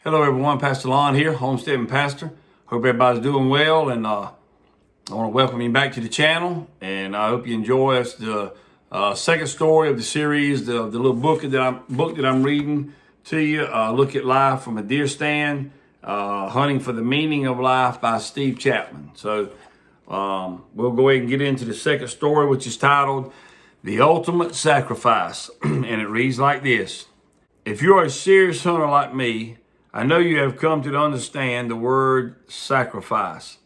Hello everyone, Pastor Lon here, Homesteading Pastor. Hope everybody's doing well, and I want to welcome you back to the channel, and I hope you enjoy us the second story of the series, the little book that I'm reading to you. Look at Life from a Deer Stand, Hunting for the Meaning of Life by Steve Chapman. So we'll go ahead and get into the second story, which is titled The Ultimate Sacrifice, and it reads like this. If you're a serious hunter like me, I know you have come to understand the word sacrifice.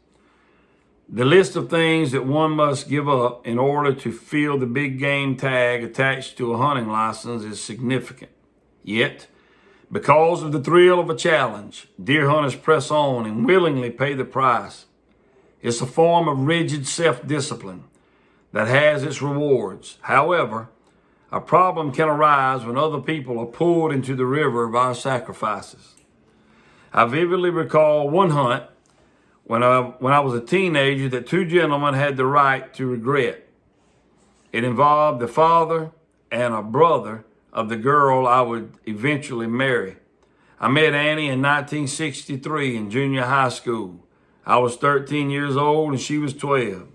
The list of things that one must give up in order to fill the big game tag attached to a hunting license is significant. Yet, because of the thrill of a challenge, deer hunters press on and willingly pay the price. It's a form of rigid self-discipline that has its rewards. However, a problem can arise when other people are pulled into the river of our sacrifices. I vividly recall one hunt when I was a teenager that two gentlemen had the right to regret. It involved the father and a brother of the girl I would eventually marry. I met Annie in 1963 in junior high school. I was 13 years old and she was 12.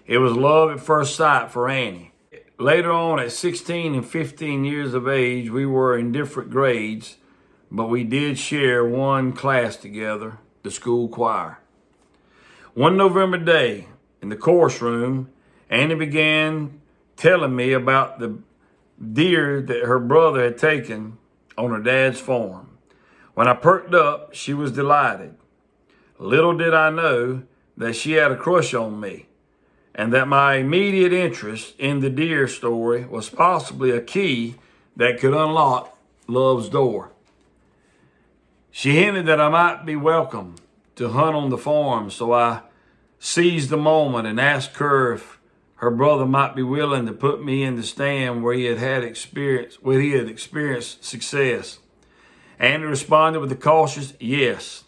It was love at first sight for Annie. Later on, at 16 and 15 years of age, we were in different grades, but we did share one class together, the school choir. One November day, in the chorus room, Annie began telling me about the deer that her brother had taken on her dad's farm. When I perked up, she was delighted. Little did I know that she had a crush on me, and that my immediate interest in the deer story was possibly a key that could unlock love's door. She hinted that I might be welcome to hunt on the farm, so I seized the moment and asked her if her brother might be willing to put me in the stand where he had experienced success. Annie responded with a cautious yes.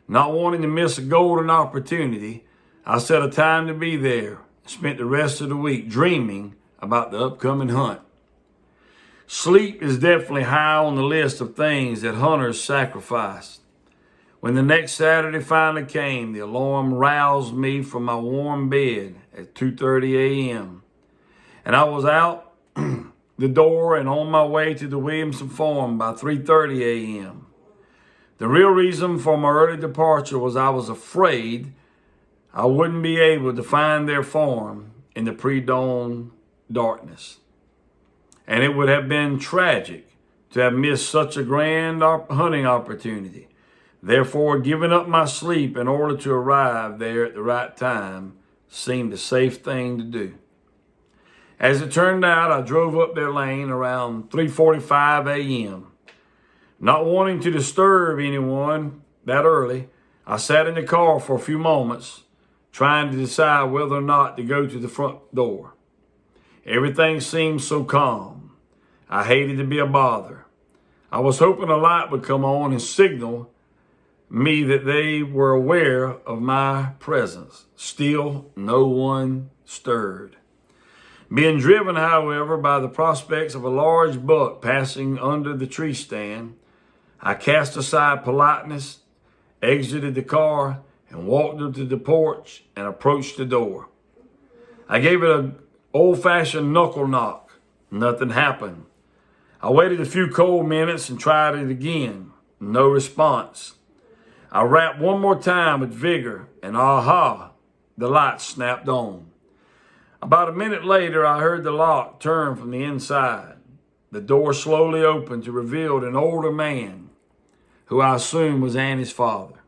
Not wanting to miss a golden opportunity, I set a time to be there and spent the rest of the week dreaming about the upcoming hunt. Sleep is definitely high on the list of things that hunters sacrifice. When the next Saturday finally came, the alarm roused me from my warm bed at 2:30 a.m. And I was out the door and on my way to the Williamson farm by 3:30 a.m. The real reason for my early departure was I was afraid I wouldn't be able to find their farm in the pre-dawn darkness. And it would have been tragic to have missed such a grand hunting opportunity. Therefore, giving up my sleep in order to arrive there at the right time seemed a safe thing to do. As it turned out, I drove up their lane around 3:45 a.m. Not wanting to disturb anyone that early, I sat in the car for a few moments, trying to decide whether or not to go to the front door. Everything seemed so calm. I hated to be a bother. I was hoping a light would come on and signal me that they were aware of my presence. Still, no one stirred. Being driven, however, by the prospects of a large buck passing under the tree stand, I cast aside politeness, exited the car, and walked up to the porch and approached the door. I gave it an old-fashioned knuckle knock. Nothing happened. I waited a few cold minutes and tried it again. No response. I rapped one more time with vigor, and aha, the light snapped on. About a minute later, I heard the lock turn from the inside. The door slowly opened to reveal an older man, who I assumed was Annie's father.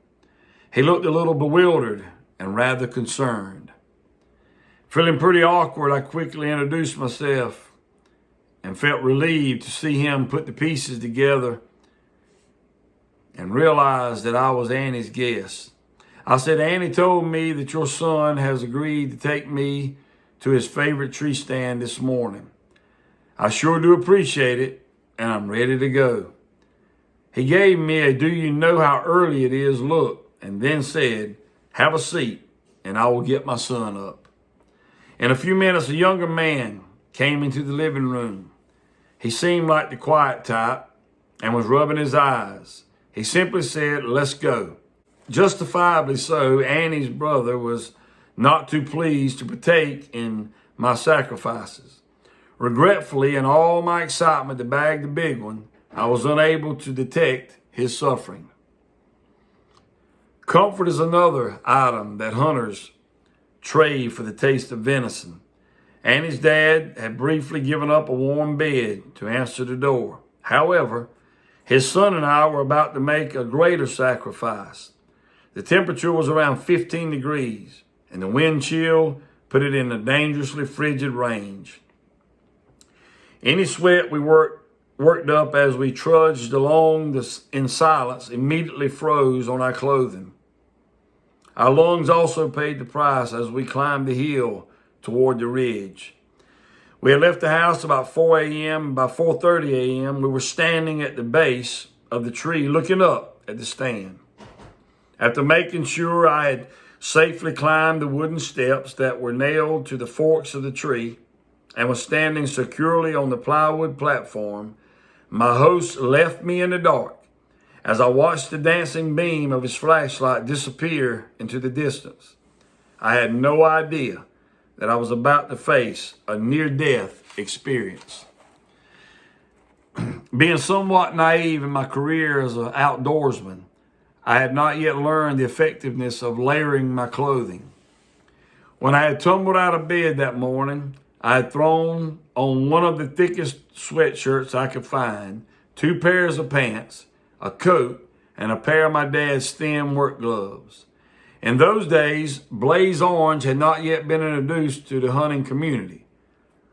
He looked a little bewildered and rather concerned. Feeling pretty awkward, I quickly introduced myself and felt relieved to see him put the pieces together and realized that I was Annie's guest. I said, Annie told me that your son has agreed to take me to his favorite tree stand this morning. I sure do appreciate it, and I'm ready to go. He gave me a do you know how early it is look, and then said, have a seat, and I will get my son up. In a few minutes, a younger man came into the living room. He seemed like the quiet type and was rubbing his eyes. He simply said, "Let's go." Justifiably so, Annie's brother was not too pleased to partake in my sacrifices. Regretfully, in all my excitement to bag the big one, I was unable to detect his suffering. Comfort is another item that hunters trade for the taste of venison. Annie's dad had briefly given up a warm bed to answer the door. However, his son and I were about to make a greater sacrifice. The temperature was around 15 degrees, and the wind chill put it in a dangerously frigid range. Any sweat we worked up as we trudged along in silence immediately froze on our clothing. Our lungs also paid the price as we climbed the hill toward the ridge. We had left the house about 4 a.m. By 4:30 a.m., we were standing at the base of the tree looking up at the stand. After making sure I had safely climbed the wooden steps that were nailed to the forks of the tree and was standing securely on the plywood platform, my host left me in the dark as I watched the dancing beam of his flashlight disappear into the distance. I had no idea that I was about to face a near-death experience. Being somewhat naive in my career as an outdoorsman, I had not yet learned the effectiveness of layering my clothing. When I had tumbled out of bed that morning, I had thrown on one of the thickest sweatshirts I could find, 2 pairs of pants, a coat, and a pair of my dad's thin work gloves. In those days, blaze orange had not yet been introduced to the hunting community,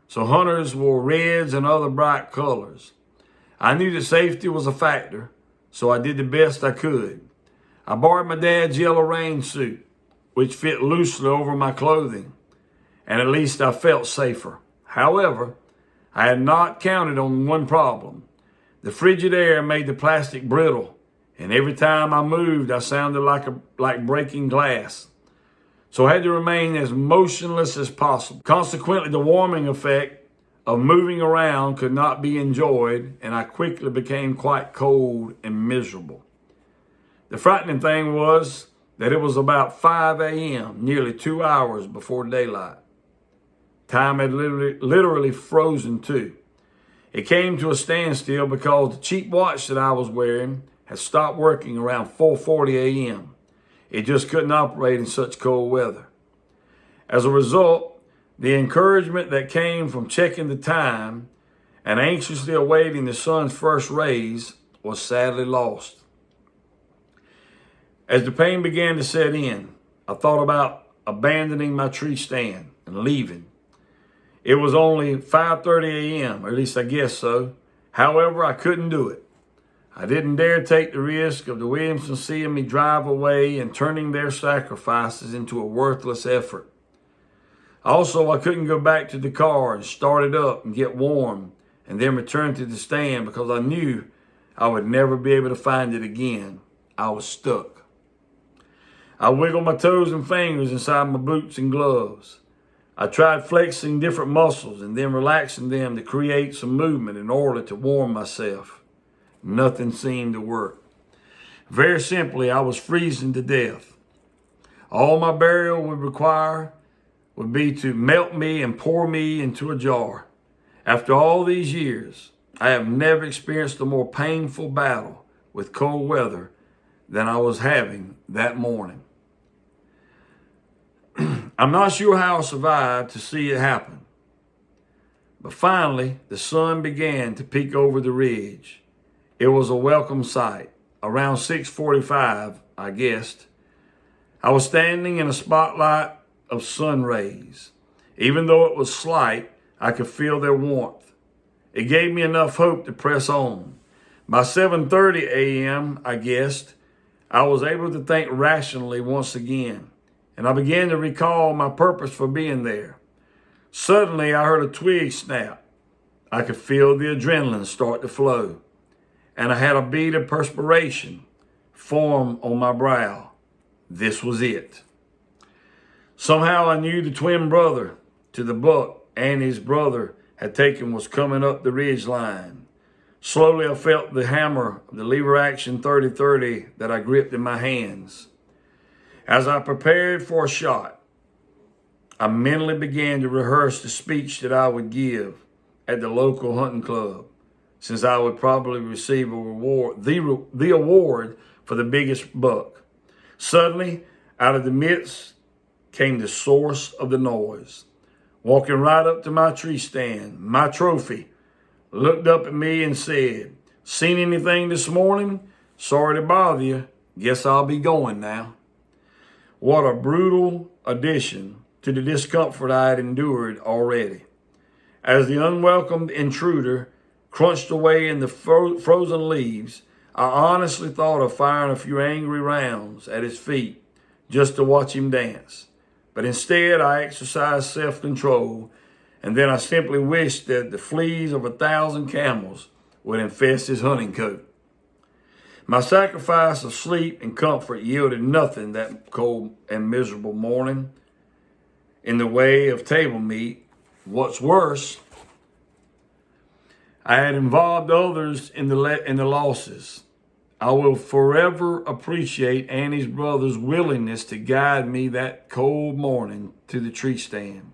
so hunters wore reds and other bright colors. I knew that safety was a factor, so I did the best I could. I borrowed my dad's yellow rain suit, which fit loosely over my clothing, and at least I felt safer. However, I had not counted on one problem. The frigid air made the plastic brittle, and every time I moved, I sounded like breaking glass. So I had to remain as motionless as possible. Consequently, the warming effect of moving around could not be enjoyed, and I quickly became quite cold and miserable. The frightening thing was that it was about 5 a.m., nearly 2 hours before daylight. Time had literally frozen too. It came to a standstill because the cheap watch that I was wearing had stopped working around 4:40 a.m. It just couldn't operate in such cold weather. As a result, the encouragement that came from checking the time and anxiously awaiting the sun's first rays was sadly lost. As the pain began to set in, I thought about abandoning my tree stand and leaving. It was only 5:30 a.m., or at least I guess so. However, I couldn't do it. I didn't dare take the risk of the Williamsons seeing me drive away and turning their sacrifices into a worthless effort. Also, I couldn't go back to the car and start it up and get warm and then return to the stand because I knew I would never be able to find it again. I was stuck. I wiggled my toes and fingers inside my boots and gloves. I tried flexing different muscles and then relaxing them to create some movement in order to warm myself. Nothing seemed to work. Very simply, I was freezing to death. All my burial would require would be to melt me and pour me into a jar. After all these years, I have never experienced a more painful battle with cold weather than I was having that morning. I'm not sure how I survived to see it happen. But finally, the sun began to peek over the ridge. It was a welcome sight. Around 6:45, I guessed. I was standing in a spotlight of sun rays. Even though it was slight, I could feel their warmth. It gave me enough hope to press on. By 7:30 a.m., I guessed, I was able to think rationally once again, and I began to recall my purpose for being there. Suddenly, I heard a twig snap. I could feel the adrenaline start to flow, and I had a bead of perspiration form on my brow. This was it. Somehow I knew the twin brother to the buck Annie's brother had taken was coming up the ridge line. Slowly, I felt the hammer of the lever action 30-30 that I gripped in my hands. As I prepared for a shot, I mentally began to rehearse the speech that I would give at the local hunting club, since I would probably receive a reward, the award for the biggest buck. Suddenly, out of the midst came the source of the noise. Walking right up to my tree stand, my trophy, looked up at me and said, "Seen anything this morning? Sorry to bother you. Guess I'll be going now." What a brutal addition to the discomfort I had endured already. As the unwelcomed intruder crunched away in the frozen leaves, I honestly thought of firing a few angry rounds at his feet just to watch him dance. But instead, I exercised self-control, and then I simply wished that the fleas of 1,000 camels would infest his hunting coat. My sacrifice of sleep and comfort yielded nothing that cold and miserable morning in the way of table meat. What's worse, I had involved others in the losses. I will forever appreciate Annie's brother's willingness to guide me that cold morning to the tree stand.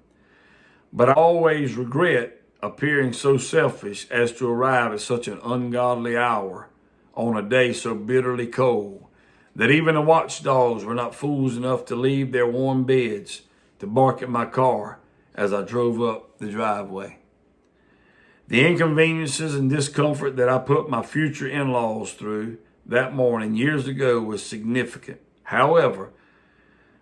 But I always regret appearing so selfish as to arrive at such an ungodly hour on a day so bitterly cold that even the watchdogs were not fools enough to leave their warm beds to bark at my car as I drove up the driveway. The inconveniences and discomfort that I put my future in-laws through that morning years ago was significant. However,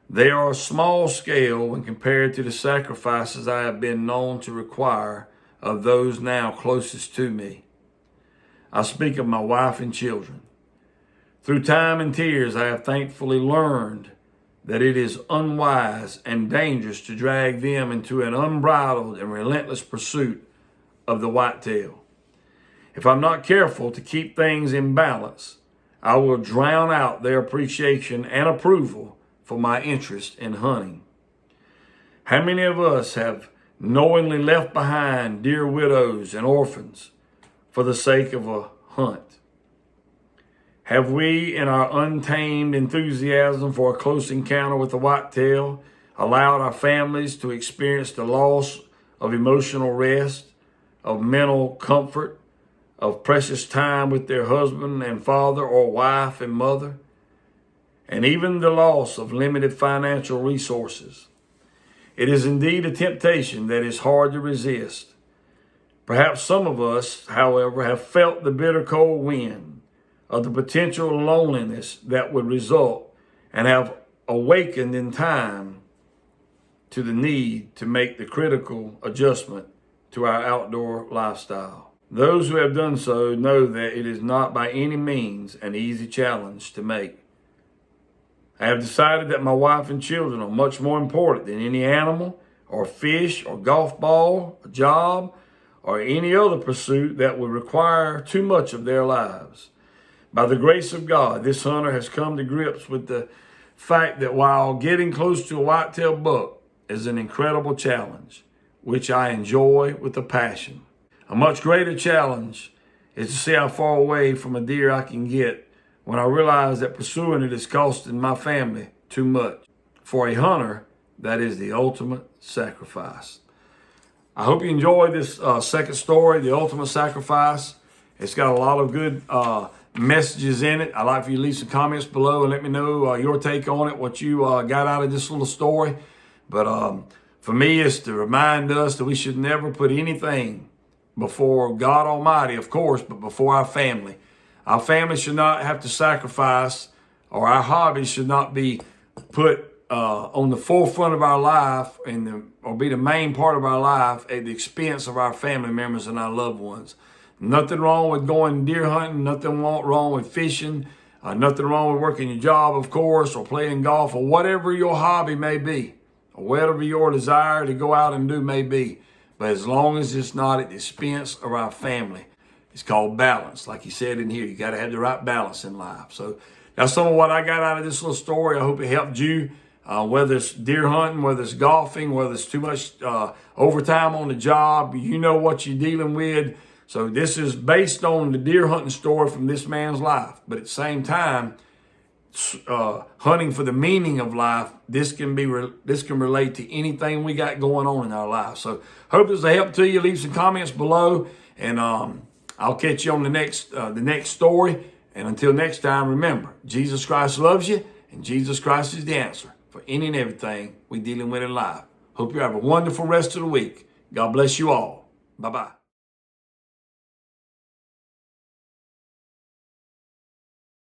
they are small scale when compared to the sacrifices I have been known to require of those now closest to me. I speak of my wife and children. Through time and tears, I have thankfully learned that it is unwise and dangerous to drag them into an unbridled and relentless pursuit of the whitetail. If I'm not careful to keep things in balance, I will drown out their appreciation and approval for my interest in hunting. How many of us have knowingly left behind dear widows and orphans for the sake of a hunt? Have we, in our untamed enthusiasm for a close encounter with the whitetail, allowed our families to experience the loss of emotional rest, of mental comfort, of precious time with their husband and father or wife and mother, and even the loss of limited financial resources? It is indeed a temptation that is hard to resist. Perhaps some of us, however, have felt the bitter cold wind of the potential loneliness that would result and have awakened in time to the need to make the critical adjustment to our outdoor lifestyle. Those who have done so know that it is not by any means an easy challenge to make. I have decided that my wife and children are much more important than any animal or fish or golf ball, or job, or any other pursuit that would require too much of their lives. By the grace of God, this hunter has come to grips with the fact that while getting close to a whitetail buck is an incredible challenge, which I enjoy with a passion, a much greater challenge is to see how far away from a deer I can get when I realize that pursuing it is costing my family too much. For a hunter, that is the ultimate sacrifice. I hope you enjoyed this second story, The Ultimate Sacrifice. It's got a lot of good messages in it. I'd like for you to leave some comments below and let me know your take on it, what you got out of this little story. But for me, it's to remind us that we should never put anything before God Almighty, of course, but before our family. Our family should not have to sacrifice, or our hobbies should not be put on the forefront of our life or be the main part of our life at the expense of our family members and our loved ones. Nothing wrong with going deer hunting, nothing wrong with fishing, nothing wrong with working your job, of course, or playing golf, or whatever your hobby may be, or whatever your desire to go out and do may be. But as long as it's not at the expense of our family, it's called balance. Like he said in here, you got to have the right balance in life. So that's some of what I got out of this little story. I hope it helped you, whether it's deer hunting, whether it's golfing, whether it's too much overtime on the job. You know what you're dealing with. So this is based on the deer hunting story from this man's life. But at the same time, hunting for the meaning of life, this can relate to anything we got going on in our lives. So hope it's a help to you. Leave some comments below, and I'll catch you on the next story. And until next time, remember, Jesus Christ loves you, and Jesus Christ is the answer for any and everything we're dealing with in life. Hope you have a wonderful rest of the week. God bless you all. Bye-bye.